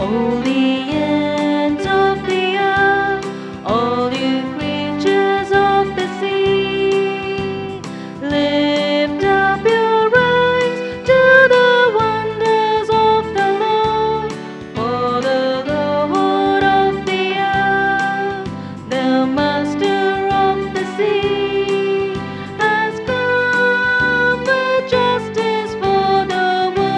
All the ends of the earth, all you creatures of the sea, lift up your eyes to the wonders of the Lord. For the Lord of the earth, the master of the sea, has come with justice for the world.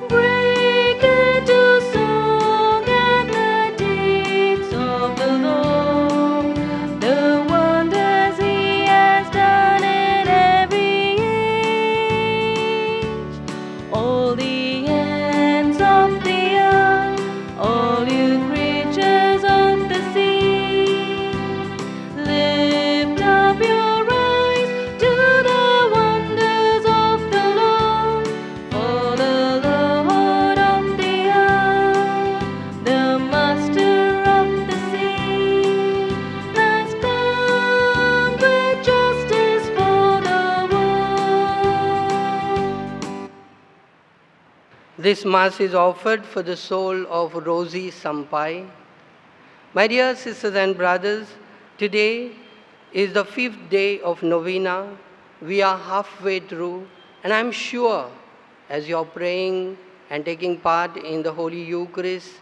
Break into song at the deeds of the Lord, the wonders He has done in every age. All the ends of the earth, all you creatures of the sea, lift up your eyes to the wonders of the Lord. For the Lord of the earth, the master of the sea, has come with justice for the world. This Mass is offered for the soul of Rosie Sampai. My dear sisters and brothers, today is the 5th day of Novena. We are halfway through, and I'm sure as you're praying and taking part in the Holy Eucharist,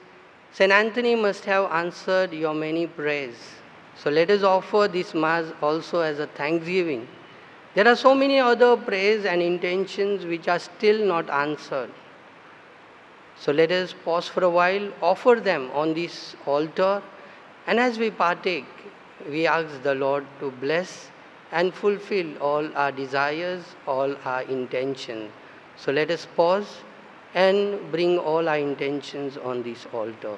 St. Anthony must have answered your many prayers. So let us offer this Mass also as a thanksgiving. There are so many other prayers and intentions which are still not answered. So let us pause for a while, offer them on this altar, and as we partake, we ask the Lord to bless and fulfill all our desires, all our intentions. So let us pause and bring all our intentions on this altar.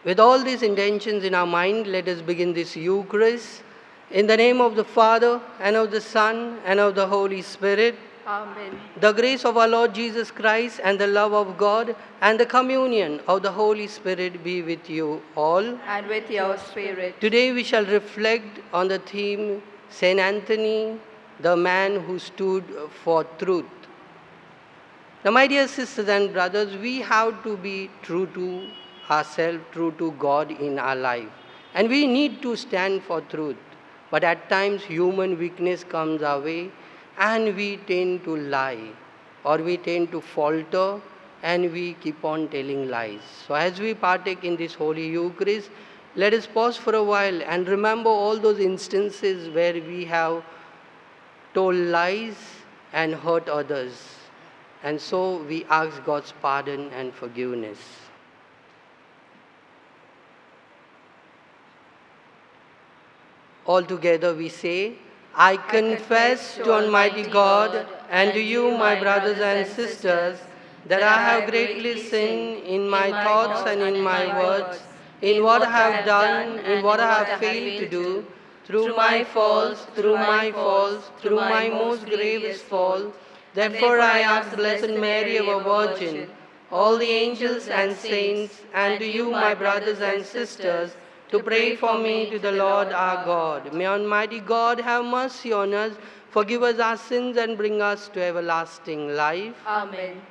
With all these intentions in our mind, let us begin this Eucharist. In the name of the Father, and of the Son, and of the Holy Spirit. Amen. The grace of our Lord Jesus Christ and the love of God and the communion of the Holy Spirit be with you all. And with your spirit. Today we shall reflect on the theme, Saint Anthony, the man who stood for truth. Now, my dear sisters and brothers, we have to be true to ourselves, true to God in our life. And we need to stand for truth. But at times human weakness comes our way, and we tend to lie, or we tend to falter, and we keep on telling lies. So as we partake in this Holy Eucharist, let us pause for a while and remember all those instances where we have told lies and hurt others. And so we ask God's pardon and forgiveness. All together we say, I confess to Almighty God and to you, my brothers and sisters, that I have greatly sinned in my thoughts and in my words, in what I have done, in what I have failed to do, through my faults, through my most grievous fault. Therefore I ask the Blessed Mary, our Virgin, all the angels and saints, and to you, my brothers and sisters, to pray for me to the Lord our God. May Almighty God have mercy on us, forgive us our sins, and bring us to everlasting life. Amen.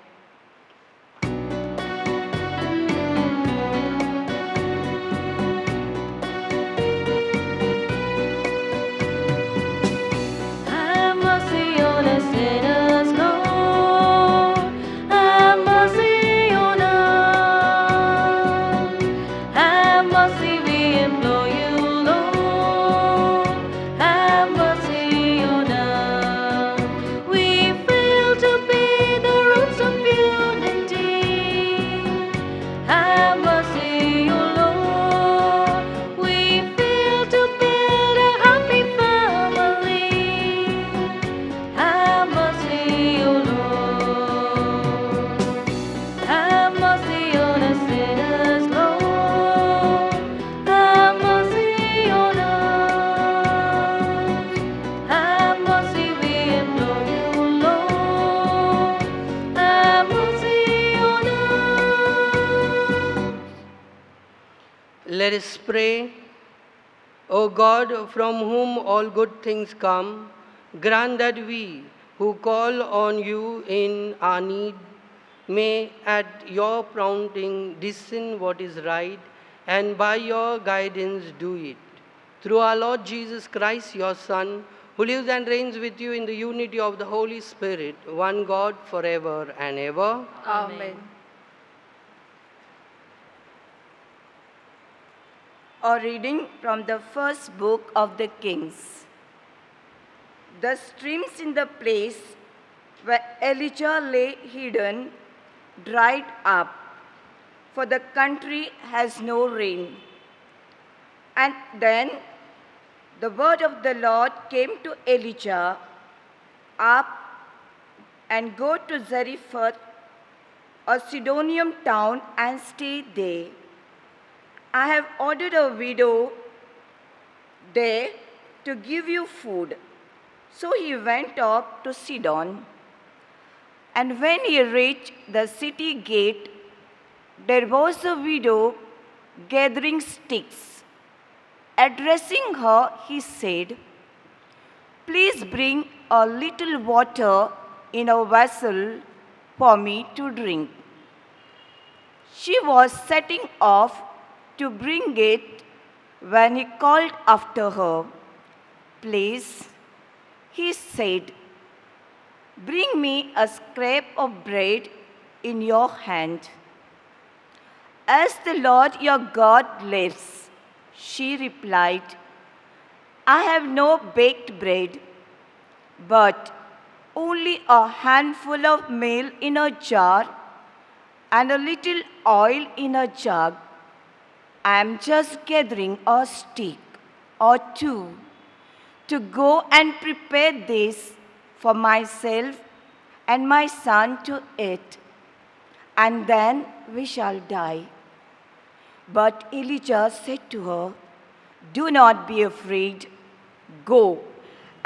Have mercy on us sinners, Lord. Have mercy on us. Have mercy, we implore you, Lord. Have mercy on us. We fail to be the roots of unity. Have mercy, O Lord. We fail to build a happy family. Have mercy, O Lord. Have mercy on us sinners, Lord. Have mercy on us. Have mercy, we implore you, Lord. Have mercy on us. Let us pray. O God, from whom all good things come, grant that we, who call on you in our need, may at your prompting discern what is right, and by your guidance do it. Through our Lord Jesus Christ, your Son, who lives and reigns with you in the unity of the Holy Spirit, one God forever and ever. Amen. A reading from the first book of the Kings. The streams in the place where Elijah lay hidden dried up, for the country has no rain. And then the word of the Lord came to Elijah, up and go to Zarephath, a Sidonian town, and stay there. I have ordered a widow there to give you food. So he went up to Sidon. And when he reached the city gate, there was a widow gathering sticks. Addressing her, he said, "Please bring a little water in a vessel for me to drink." She was setting off to bring it when he called after her. "Please," he said, "bring me a scrap of bread in your hand." "As the Lord your God lives," she replied, "I have no baked bread, but only a handful of meal in a jar and a little oil in a jug. I am just gathering a stick or two to go and prepare this for myself and my son to eat, and then we shall die." But Elijah said to her, "Do not be afraid. Go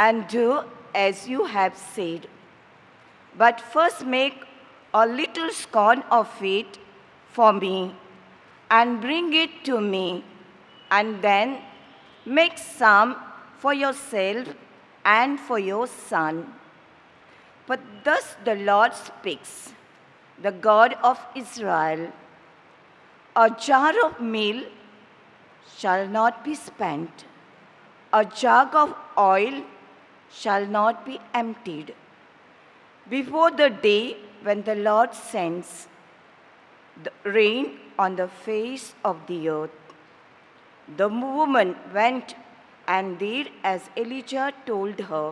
and do as you have said. But first make a little scorn of it for me and bring it to me, and then make some for yourself and for your son. For thus the Lord speaks, the God of Israel, a jar of meal shall not be spent, a jug of oil shall not be emptied, before the day when the Lord sends the rain on the face of the earth." The woman went and did as Elijah told her,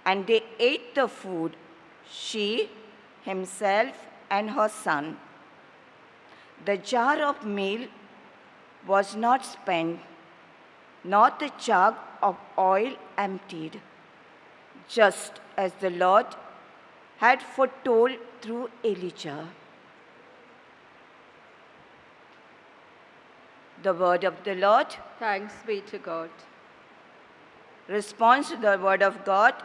and they ate the food, she, himself, and her son. The jar of meal was not spent, nor the jug of oil emptied, just as the Lord had foretold through Elijah. The word of the Lord. Thanks be to God. Response to the word of God.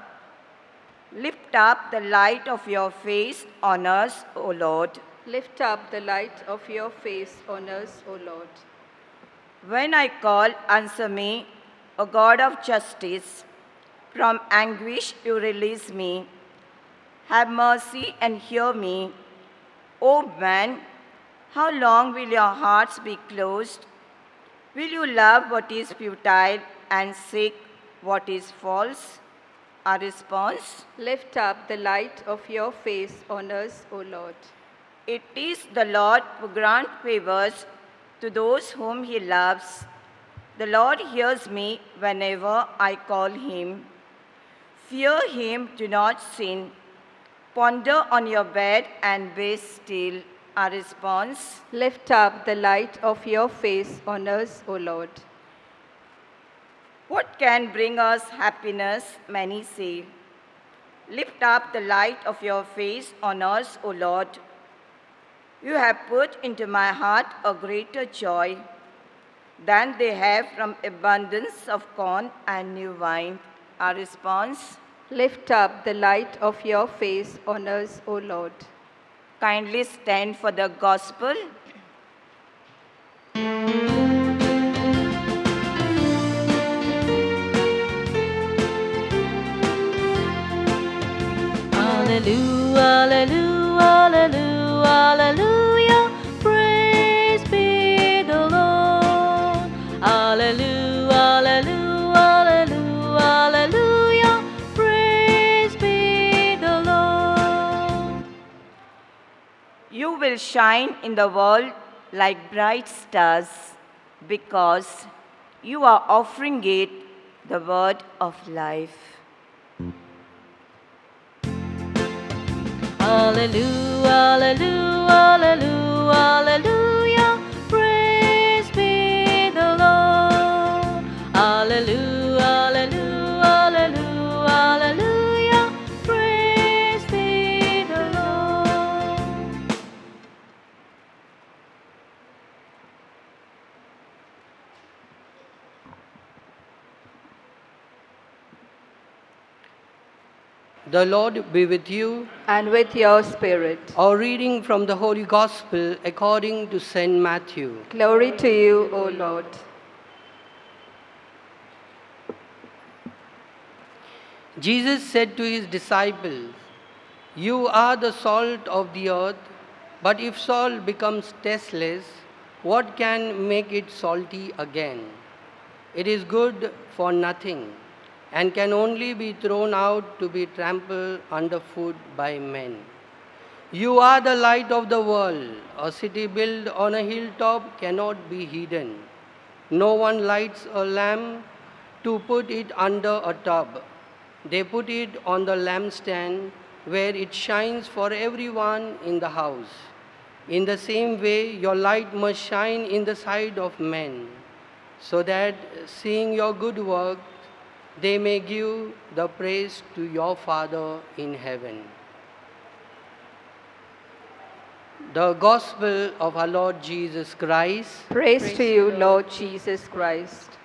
Lift up the light of your face on us, O Lord. Lift up the light of your face on us, O Lord. When I call, answer me, O God of justice. From anguish you release me. Have mercy and hear me. O man, how long will your hearts be closed? Will you love what is futile and seek what is false? Our response. Lift up the light of your face on us, O Lord. It is the Lord who grants favors to those whom he loves. The Lord hears me whenever I call him. Fear him, do not sin. Ponder on your bed and be still. Our response. Lift up the light of your face on us, O Lord. What can bring us happiness? Many say. Lift up the light of your face on us, O Lord. You have put into my heart a greater joy than they have from abundance of corn and new wine. Our response. Lift up the light of your face on us, O Lord. Kindly stand for the gospel. Hallelujah, hallelujah, hallelujah, praise be the Lord. Hallelujah, hallelujah, hallelujah, praise be the Lord. You will shine in the world like bright stars because you are offering it the word of life. Hallelujah, hallelujah, hallelujah, hallelujah, praise be the Lord. Hallelujah, hallelujah, hallelujah, hallelujah, praise be the Lord. The Lord be with you. And with your spirit. Our reading from the Holy Gospel according to St. Matthew. Glory to you, O Lord. Jesus said to his disciples, "You are the salt of the earth, but if salt becomes tasteless, what can make it salty again? It is good for nothing and can only be thrown out to be trampled underfoot by men. You are the light of the world. A city built on a hilltop cannot be hidden. No one lights a lamp to put it under a tub. They put it on the lampstand where it shines for everyone in the house. In the same way, your light must shine in the sight of men, so that seeing your good works, they may give the praise to your Father in heaven." The Gospel of our Lord Jesus Christ. Praise to you, Lord Jesus Christ.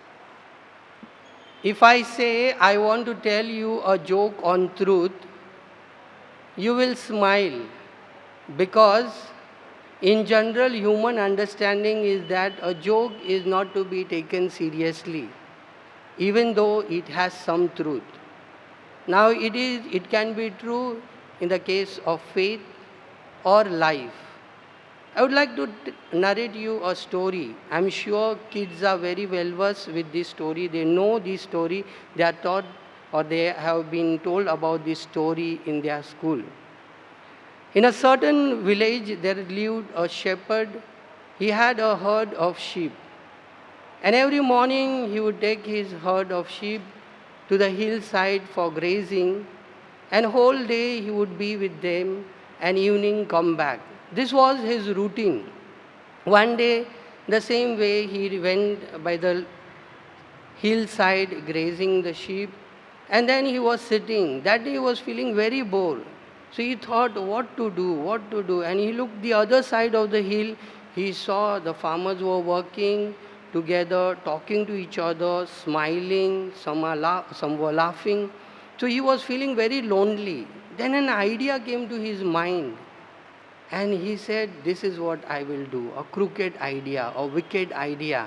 If I say I want to tell you a joke on truth, you will smile, because in general human understanding is that a joke is not to be taken seriously, even though it has some truth. Now it can be true in the case of faith or life. I would like to narrate you a story. I'm sure kids are very well versed with this story. They know this story. They are taught or they have been told about this story in their school. In a certain village, there lived a shepherd. He had a herd of sheep. And every morning he would take his herd of sheep to the hillside for grazing, and whole day he would be with them, and evening come back. This was his routine. One day, the same way he went by the hillside grazing the sheep, and then he was sitting. That day he was feeling very bored. So he thought what to do. And he looked the other side of the hill. He saw the farmers were working together, talking to each other, smiling, some were laughing. So he was feeling very lonely. Then an idea came to his mind. And he said, "This is what I will do, a crooked idea, a wicked idea."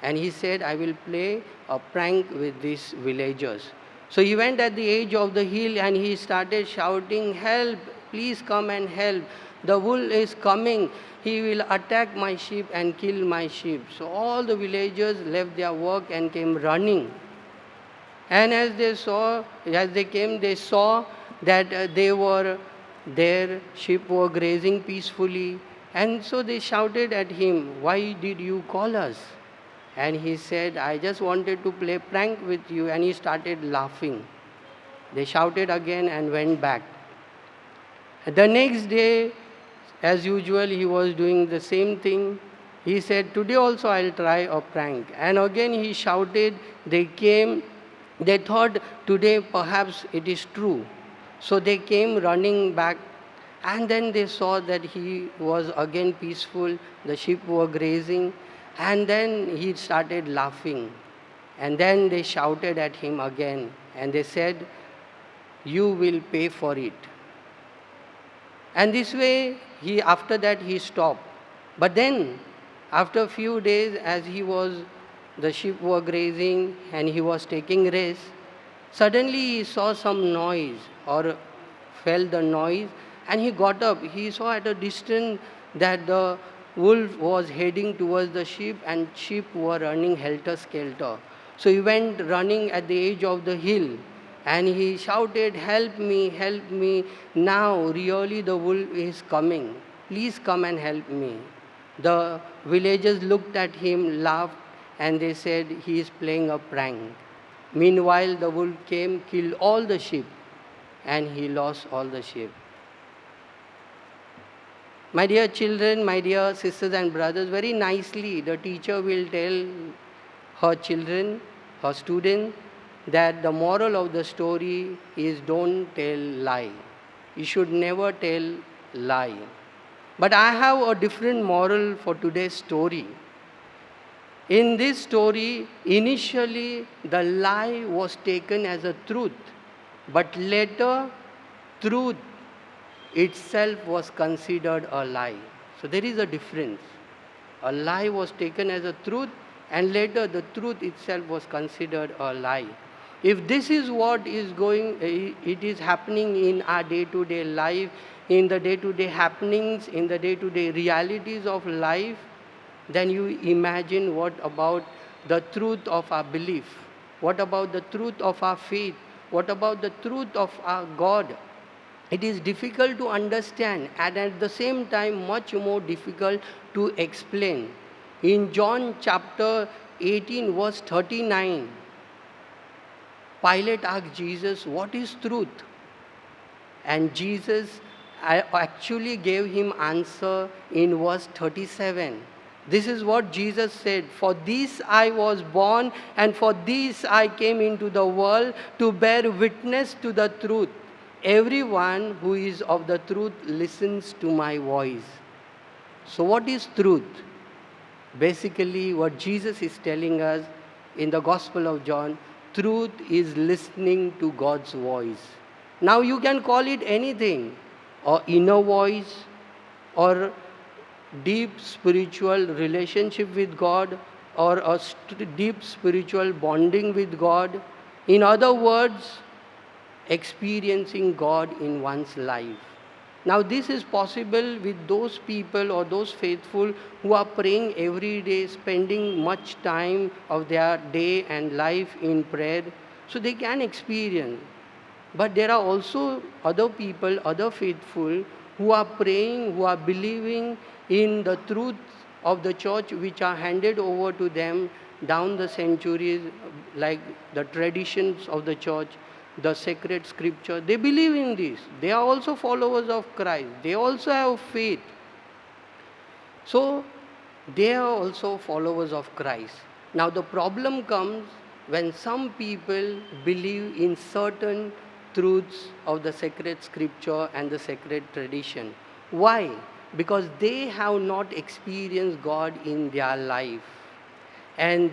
And he said, "I will play a prank with these villagers." So he went at the edge of the hill and he started shouting, "Help, please come and help. The wolf is coming. He will attack my sheep and kill my sheep." So all the villagers left their work and came running. And as they came, they saw that their sheep were grazing peacefully. And so they shouted at him, "Why did you call us?" And he said, "I just wanted to play prank with you." And he started laughing. They shouted again and went back. The next day, as usual, he was doing the same thing. He said, "Today also I'll try a prank." And again he shouted. They came. They thought today perhaps it is true. So they came running back, and then they saw that he was again peaceful. The sheep were grazing. And then he started laughing. And then they shouted at him again. And they said, "You will pay for it." And this way, after that he stopped. But then, after a few days, as the sheep were grazing and he was taking rest, suddenly he saw some noise, or felt the noise, and he got up. He saw at a distance that the wolf was heading towards the sheep, and sheep were running helter-skelter. So he went running at the edge of the hill, and he shouted, help me, now really the wolf is coming. Please come and help me." The villagers looked at him, laughed, and they said, "He is playing a prank." Meanwhile, the wolf came, killed all the sheep, and he lost all the sheep. My dear children, my dear sisters and brothers, very nicely the teacher will tell her children, her students, that the moral of the story is don't tell lie. You should never tell lie. But I have a different moral for today's story. In this story, initially the lie was taken as a truth, but later truth itself was considered a lie. So there is a difference. A lie was taken as a truth, and later the truth itself was considered a lie. If this is what is it is happening in our day-to-day life, in the day-to-day happenings, in the day-to-day realities of life, then you imagine what about the truth of our belief? What about the truth of our faith? What about the truth of our God? It is difficult to understand, and at the same time much more difficult to explain. In John chapter 18 verse 39, Pilate asked Jesus, "What is truth?" And Jesus actually gave him answer in verse 37. This is what Jesus said, "For this I was born, and for this I came into the world, to bear witness to the truth. Everyone who is of the truth listens to my voice." So what is truth? Basically, what Jesus is telling us in the Gospel of John, truth is listening to God's voice. Now you can call it anything, or inner voice, or deep spiritual relationship with God, or a deep spiritual bonding with God. In other words, experiencing God in one's life. Now this is possible with those people or those faithful who are praying every day, spending much time of their day and life in prayer, so they can experience. But there are also other people, other faithful, who are praying, who are believing in the truth of the church which are handed over to them down the centuries, like the traditions of the church, the sacred scripture. They believe in this. They are also followers of Christ. They also have faith. So they are also followers of Christ. Now the problem comes when some people believe in certain truths of the sacred scripture and the sacred tradition. Why? Because they have not experienced God in their life. And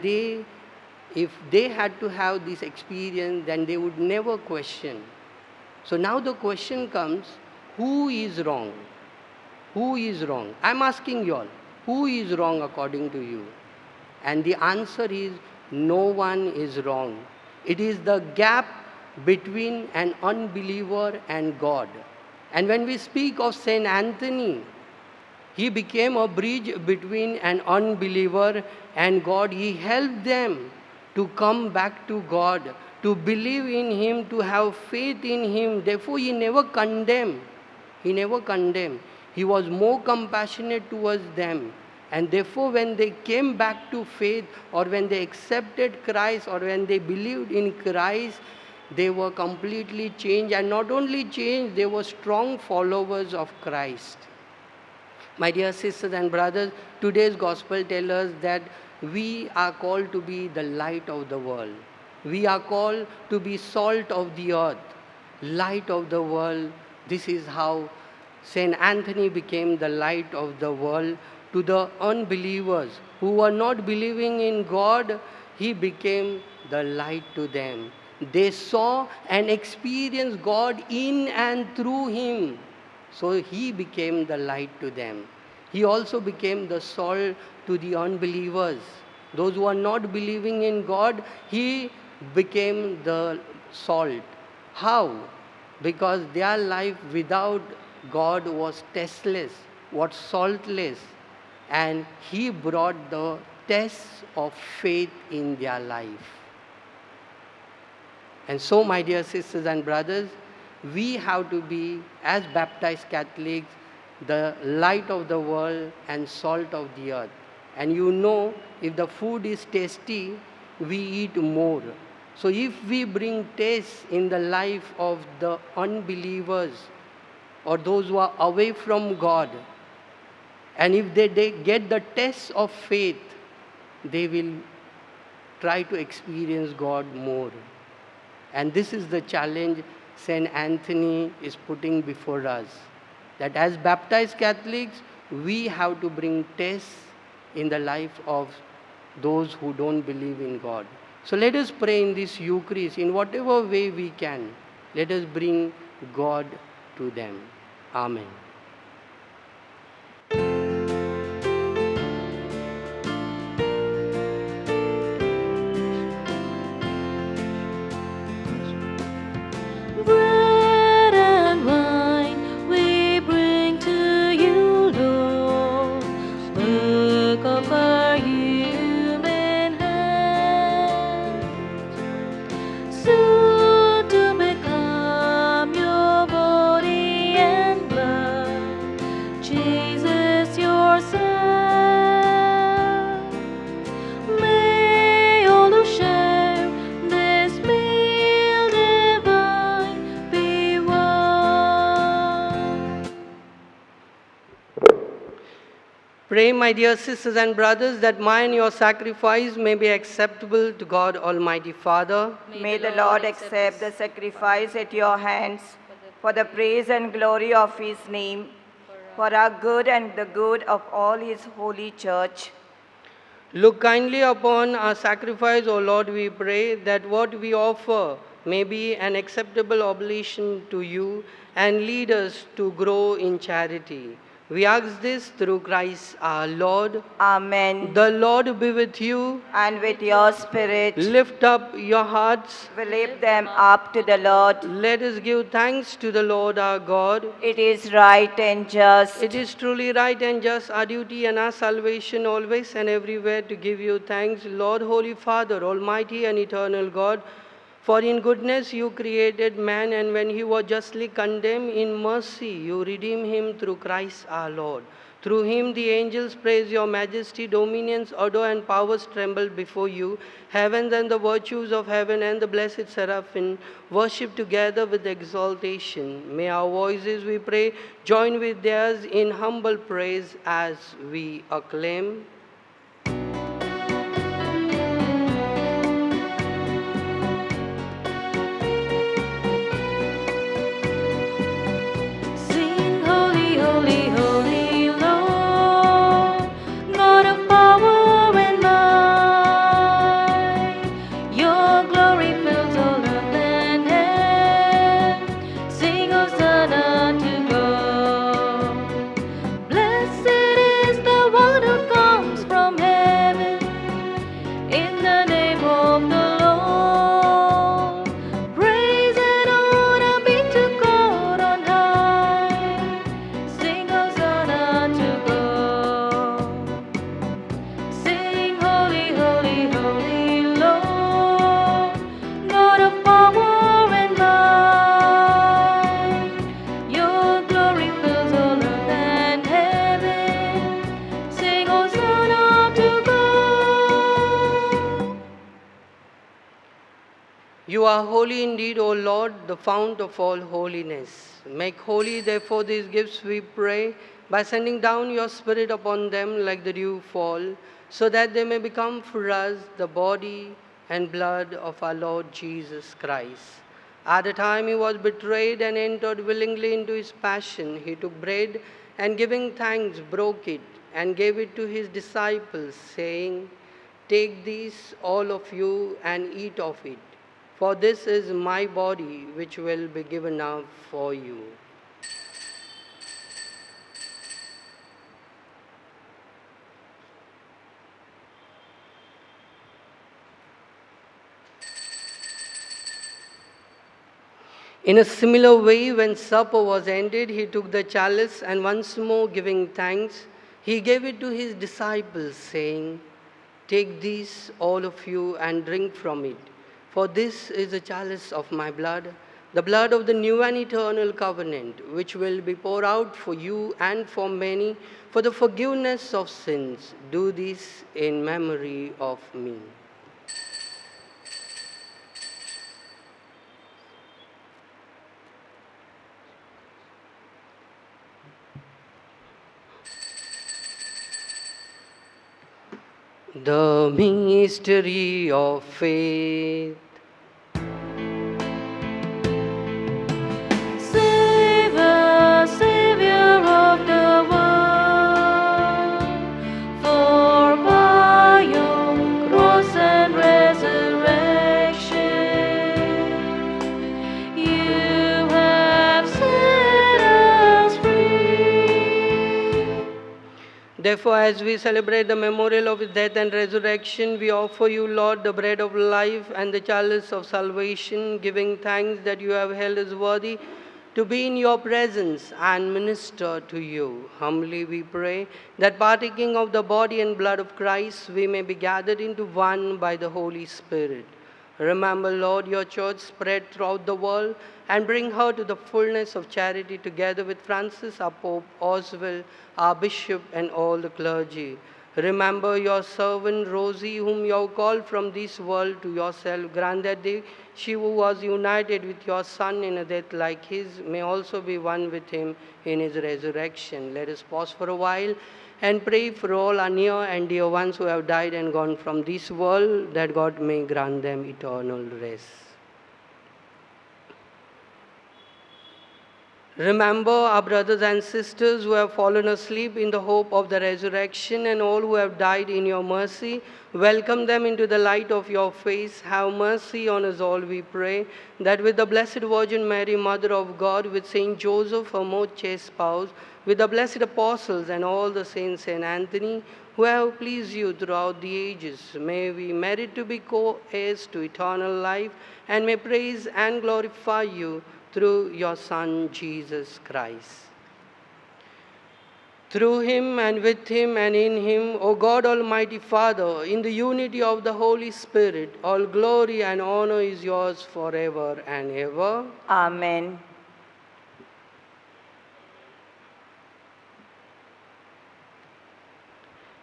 if they had to have this experience, then they would never question. So now the question comes, who is wrong? Who is wrong? I'm asking you all, who is wrong according to you? And the answer is, no one is wrong. It is the gap between an unbeliever and God. And when we speak of Saint Anthony, he became a bridge between an unbeliever and God. He helped them to come back to God, to believe in Him, to have faith in Him. Therefore, he never condemned. He never condemned. He was more compassionate towards them. And therefore, when they came back to faith, or when they accepted Christ, or when they believed in Christ, they were completely changed. And not only changed, they were strong followers of Christ. My dear sisters and brothers, today's gospel tells us that we are called to be the light of the world. We are called to be salt of the earth, light of the world. This is how Saint Anthony became the light of the world to the unbelievers who were not believing in God. He became the light to them. They saw and experienced God in and through him. So he became the light to them. He also became the salt to the unbelievers. Those who are not believing in God, he became the salt. How? because their life without God was tasteless, was saltless, and He brought the test of faith in their life. And so, my dear sisters and brothers, we have to be, as baptized Catholics, the light of the world and salt of the earth. And you know, if the food is tasty, we eat more. So if we bring taste in the life of the unbelievers or those who are away from God, and if they get the test of faith, they will try to experience God more. And this is the challenge St. Anthony is putting before us. That as baptized Catholics, we have to bring taste in the life of those who don't believe in God. So let us pray in this Eucharist in whatever way we can. Let us bring God to them. Amen. Bread and wine we bring to you, Lord. Work of our human hands, soon to become your body and blood, Jesus, your Son. May all who share this meal divine be one. Pray, my dear sisters and brothers, that mine your sacrifice may be acceptable to God Almighty Father. May the Lord accept the sacrifice at your hands for the praise and glory of his name, for our good and the good of all his holy church. Look kindly upon our sacrifice, O Lord, we pray, that what we offer may be an acceptable oblation to you and lead us to grow in charity. We ask this through Christ our Lord. Amen. The Lord be with you. And with your spirit, Lift up your hearts. we lift them up to the Lord. Let us give thanks to the Lord our God. It is right and just. It is truly right and just, our duty and our salvation always and everywhere to give you thanks, Lord, Holy Father, Almighty and eternal God. For in goodness you created man, and when he was justly condemned, in mercy you redeemed him through Christ our Lord. Through him the angels praise your majesty, dominions, adore, and powers tremble before you. Heavens and the virtues of heaven and the blessed seraphim worship together with exaltation. May our voices, we pray, join with theirs in humble praise as we acclaim. Sing holy, holy, holy, Lord, God of power and might. Your glory fills all earth and heaven. Sing Hosanna to God. Blessed is the one who comes from heaven. In the name of the Lord, praise and honor be to God on high. Sing Hosanna to God. Sing holy, holy, holy, Lord, God of power and might. Your glory fills all earth and heaven. Sing Hosanna to God. You are holy indeed, O Lord, the fount of all holiness. Make holy, therefore, these gifts, we pray, by sending down your Spirit upon them like the dew fall, so that they may become for us the body and blood of our Lord Jesus Christ. At the time he was betrayed and entered willingly into his passion, he took bread and giving thanks, broke it and gave it to his disciples, saying, "Take this, all of you, and eat of it. For this is my body, which will be given up for you." In a similar way, when supper was ended, he took the chalice and once more giving thanks, he gave it to his disciples, saying, "Take this, all of you, and drink from it. For this is the chalice of my blood, the blood of the new and eternal covenant, which will be poured out for you and for many for the forgiveness of sins. Do this in memory of me." The mystery of faith. Savior, Savior of the world, for by your cross and resurrection, you have set us free. Therefore, as we celebrate the memorial of his death and resurrection, we offer you, Lord, the bread of life and the chalice of salvation, giving thanks that you have held us worthy to be in your presence and minister to you. Humbly we pray that partaking of the body and blood of Christ, we may be gathered into one by the Holy Spirit. Remember, Lord, your church spread throughout the world and bring her to the fullness of charity together with Francis, our Pope, Oswald, our Bishop, and all the clergy. Remember your servant Rosie, whom you have called from this world to yourself. Grant that she who was united with your Son in a death like his may also be one with him in his resurrection. Let us pause for a while and pray for all our near and dear ones who have died and gone from this world, that God may grant them eternal rest. Remember our brothers and sisters who have fallen asleep in the hope of the resurrection, and all who have died in your mercy. Welcome them into the light of your face. Have mercy on us all, we pray, that with the Blessed Virgin Mary, Mother of God, with Saint Joseph, her most chaste spouse, with the blessed apostles and all the saints, Saint Anthony, who have pleased you throughout the ages, may we merit to be co-heirs to eternal life, and may praise and glorify you through your Son, Jesus Christ. Through him and with him and in him, O God Almighty Father, in the unity of the Holy Spirit, all glory and honor is yours forever and ever. Amen.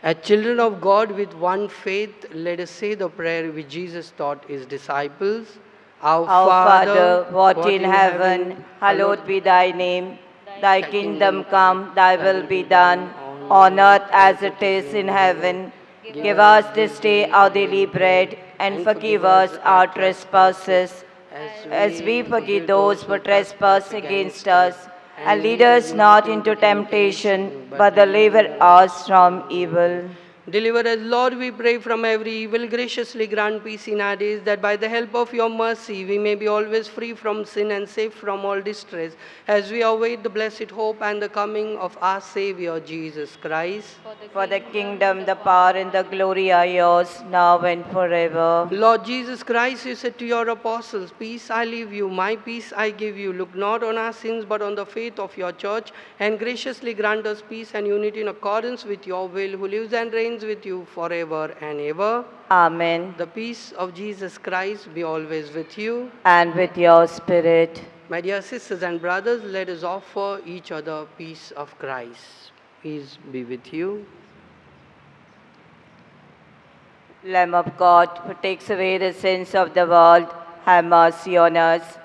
As children of God with one faith, let us say the prayer which Jesus taught his disciples. Our Father, what in heaven, hallowed be thy name. Thy kingdom come, thy will be done, on earth as it is in heaven. Give us this day our daily bread, and forgive us our trespasses, as we forgive those who trespass against us. And lead us not into temptation, but deliver us from evil. Deliver us, Lord, we pray, from every evil. Graciously grant peace in our days, that by the help of your mercy we may be always free from sin and safe from all distress, as we await the blessed hope and the coming of our Savior, Jesus Christ. For the kingdom, the power, and the glory are yours, now and forever. Lord Jesus Christ, you said to your apostles, "Peace I leave you, my peace I give you. Look not on our sins, but on the faith of your church, and graciously grant us peace and unity in accordance with your will, who lives and reigns with you forever and ever." Amen. The peace of Jesus Christ be always with you. And with your spirit. My dear sisters and brothers, let us offer each other peace of Christ. Peace be with you. Lamb of God, who takes away the sins of the world, have mercy on us.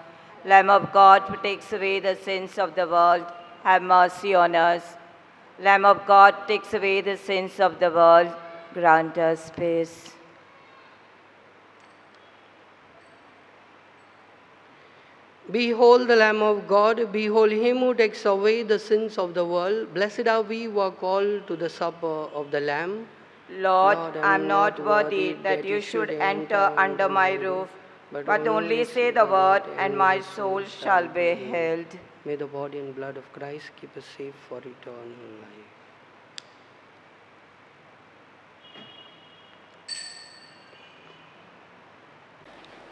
Lamb of God, who takes away the sins of the world, have mercy on us. Lamb of God, takes away the sins of the world, grant us peace. Behold the Lamb of God, behold him who takes away the sins of the world. Blessed are we who are called to the supper of the Lamb. Lord, I am not worthy that you should enter under my roof, but only say the word, and my soul shall be healed. May the body and blood of Christ keep us safe for eternal life.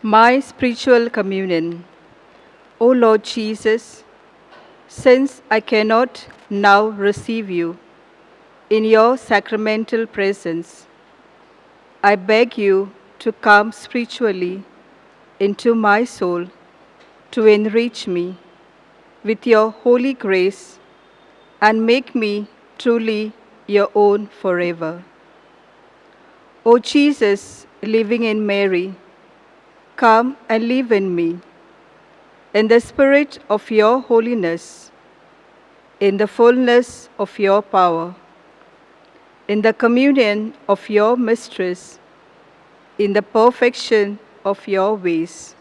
My spiritual communion. O Lord Jesus, since I cannot now receive you in your sacramental presence, I beg you to come spiritually into my soul to enrich me with your holy grace and make me truly your own forever. O Jesus, living in Mary, come and live in me, in the spirit of your holiness, in the fullness of your power, in the communion of your mysteries, in the perfection of your ways.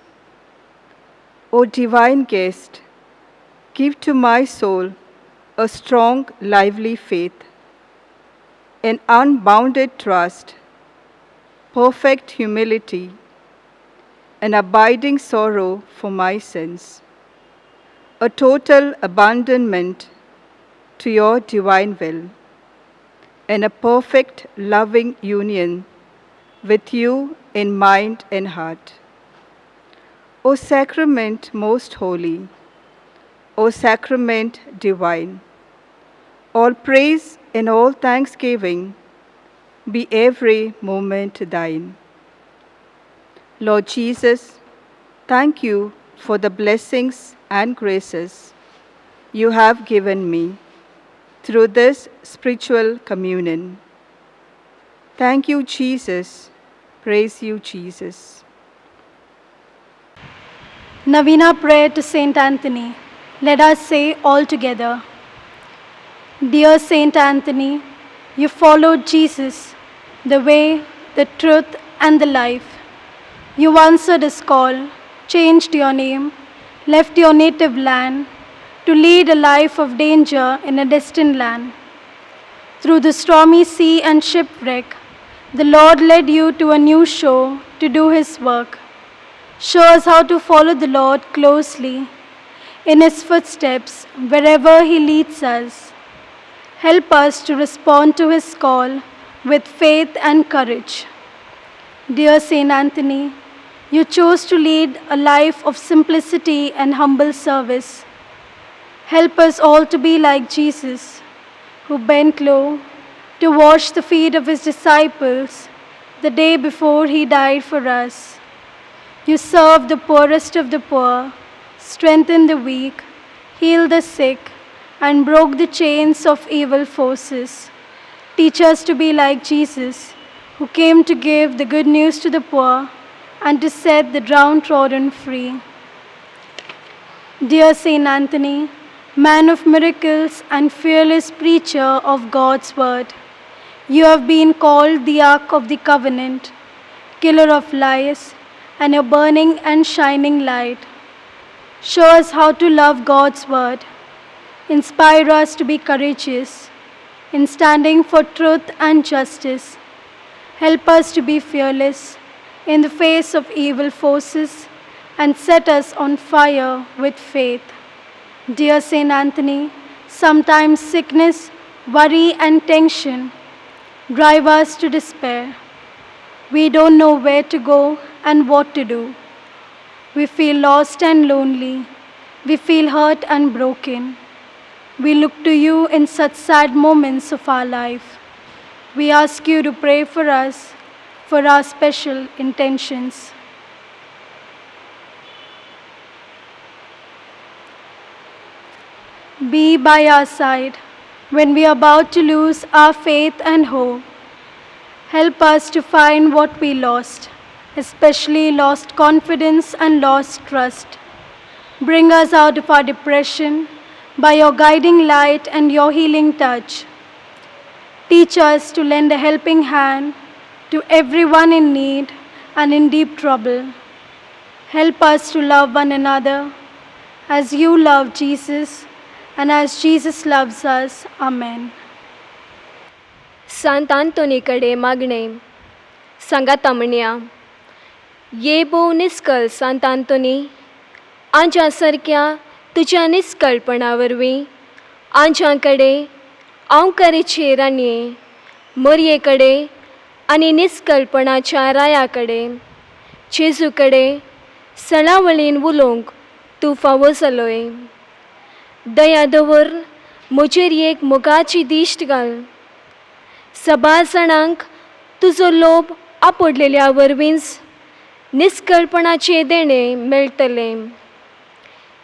O divine guest, give to my soul a strong, lively faith, an unbounded trust, perfect humility, an abiding sorrow for my sins, a total abandonment to your divine will, and a perfect loving union with you in mind and heart. O sacrament most holy, O sacrament divine, all praise and all thanksgiving be every moment thine. Lord Jesus, thank you for the blessings and graces you have given me through this spiritual communion. Thank you, Jesus. Praise you, Jesus. Novena prayer to Saint Anthony. Let us say all together. Dear Saint Anthony, you followed Jesus, the way, the truth, and the life. You answered his call, changed your name, left your native land to lead a life of danger in a distant land. Through the stormy sea and shipwreck, the Lord led you to a new shore to do his work. Show us how to follow the Lord closely in his footsteps wherever he leads us. Help us to respond to his call with faith and courage. Dear Saint Anthony, you chose to lead a life of simplicity and humble service. Help us all to be like Jesus, who bent low to wash the feet of his disciples the day before he died for us. You served the poorest of the poor, strengthened the weak, healed the sick, and broke the chains of evil forces. Teach us to be like Jesus, who came to give the good news to the poor and to set the downtrodden free. Dear Saint Anthony, man of miracles and fearless preacher of God's word, you have been called the Ark of the Covenant, killer of lies, and a burning and shining light. Show us how to love God's word. Inspire us to be courageous in standing for truth and justice. Help us to be fearless in the face of evil forces and set us on fire with faith. Dear Saint Anthony, sometimes sickness, worry, and tension drive us to despair. We don't know where to go and what to do. We feel lost and lonely. We feel hurt and broken. We look to you in such sad moments of our life. We ask you to pray for us, for our special intentions. Be by our side when we are about to lose our faith and hope. Help us to find what we lost, especially lost confidence and lost trust. Bring us out of our depression by your guiding light and your healing touch. Teach us to lend a helping hand to everyone in need and in deep trouble. Help us to love one another as you love Jesus and as Jesus loves us. Amen. संत आंतोनीकडे मागणे. सांगाता म्हणया, ये भोव निस्कळ सांत आंतोनी, आंच्या सारक्या तुज्या निस्कळपणा वरवीं आंच्या कडेन आंवकारेचे रानये, मरये कडेन आनी निस्कळपणाच्या राया कडेन जेजू कडेन सणावळीन उलोवंक तूं फावो जालोय. दया दवर म्हजेर एक मोगाची दिश्ट घाल. सभा जाणांक तुजो लोभ आपडलेल्या वरवींच निश्कळपणाचे देणे मेळटलें.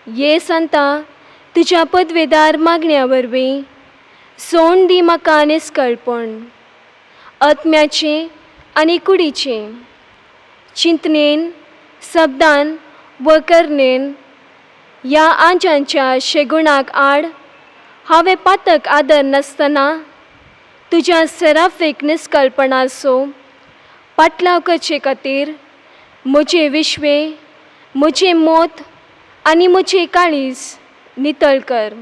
ये सांता तुज्या पदवेदार मागण्या वरवीं सोड दी म्हाका निश्कळपण, आत्म्याचें आनी कुडीचें, चिंतनेन, शब्दान व करणेन. ह्या आंजांच्या शेगुणाक आड हांवें पातक आदर नासतना तुज्या सराफीक निश्कळपणाचो पाटलाव करचे खातीर म्हजें विश्वे, म्हजें मोत आनी म्हजें काळीज नितळ कर.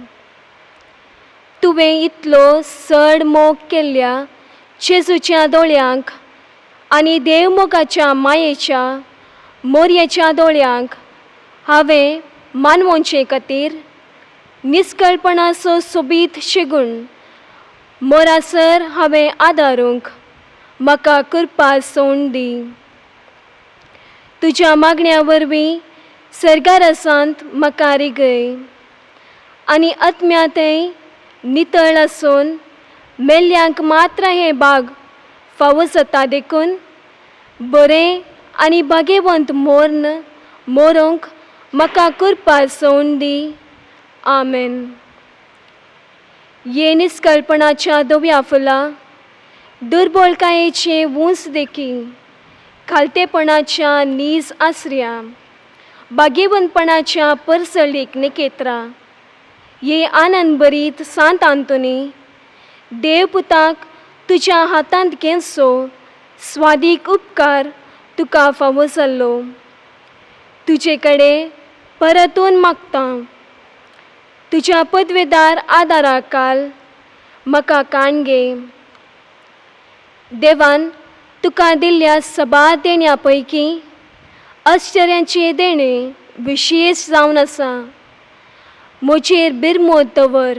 तुवें इतलो चड मोग केल्ल्या जेजूच्या दोळ्यांक आनी देवमोगाच्या मायेच्या मोरयेच्या दोळ्यांक हांवें मानवोवचे खातीर निश्कळपणाचो सोबीत शेगूण मोरासर हांवें आदारूंक म्हाका कृपा सोड दी. तुज्या मागण्या वरवीं सर्गारसांत म्हाका रिगय आनी आत्म्यातय नितळ आसून मेल्ल्यांक मात्र हे भाग फावो जाता देखून बरें आनी भाग्यवंत मोरूंक म्हाका कृपा सोड दी. आमेन. ये निश्कळपणाच्या दव्या फुला, दुर्बळकायेचे वूंस देखी, खालतेपणाच्या नीज आसऱ्या, भाग्यवंतपणाच्या परसळीक निकेत्रां, ये आनंद भरीत सांत आंतोनी, देवपुताक तुज्या हातांत घेवचो स्वादीक उपकार तुका फावो जाल्लो. तुजे कडेन परतून मागतां. तुज्या पदवेदार आदारा काल म्हाका काण घे. देवान तुका दिल्ल्या सभा देण्या पैकी आश्चर्याचें देणें विशेश जावन आसा. म्हजेर बिरमोद दवर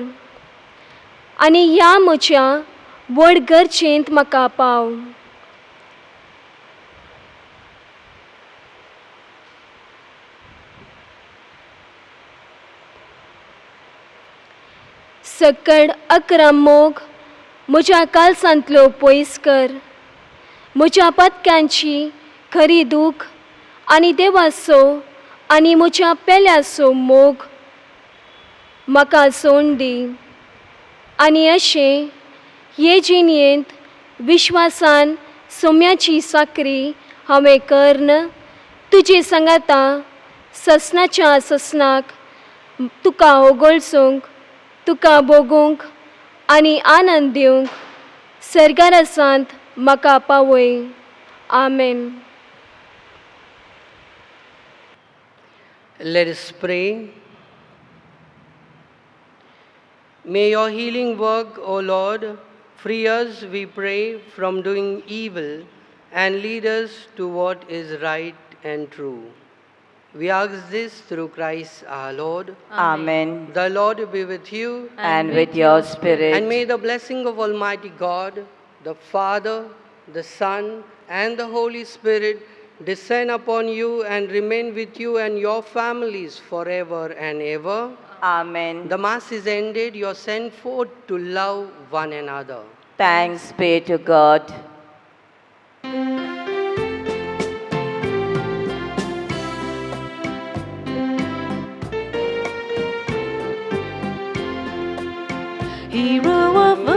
आनी ह्या म्हज्या व्हड गरजेंत म्हाका पाव. सकड 11 मोग म्हज्या कालसांतलो पयस कर. म्हज्या पतकांची खरी दूख आनी देवाचो आनी म्हज्या पेल्याचो मोग म्हाका सोड दी. आनी अशें हे जिणयेंत विश्वासान सोम्याची साकरी हांवें करन तुजे सांगाता ससनाच्या ससनाक तुका ओगोळसूंक, तुका भोगूंक आनी आनंद दिवंक सर्गारसांत म्हाका पावय. आमेन. Let us pray. May your healing work, O Lord, free us, we pray, from doing evil and lead us to what is right and true. We ask this through Christ our Lord. Amen. The Lord be with you. And with your spirit. And may the blessing of Almighty God, the Father, the Son, and the Holy Spirit descend upon you and remain with you and your families forever and ever. Amen. The Mass is ended. You are sent forth to love one another. Thanks be to God. Hero of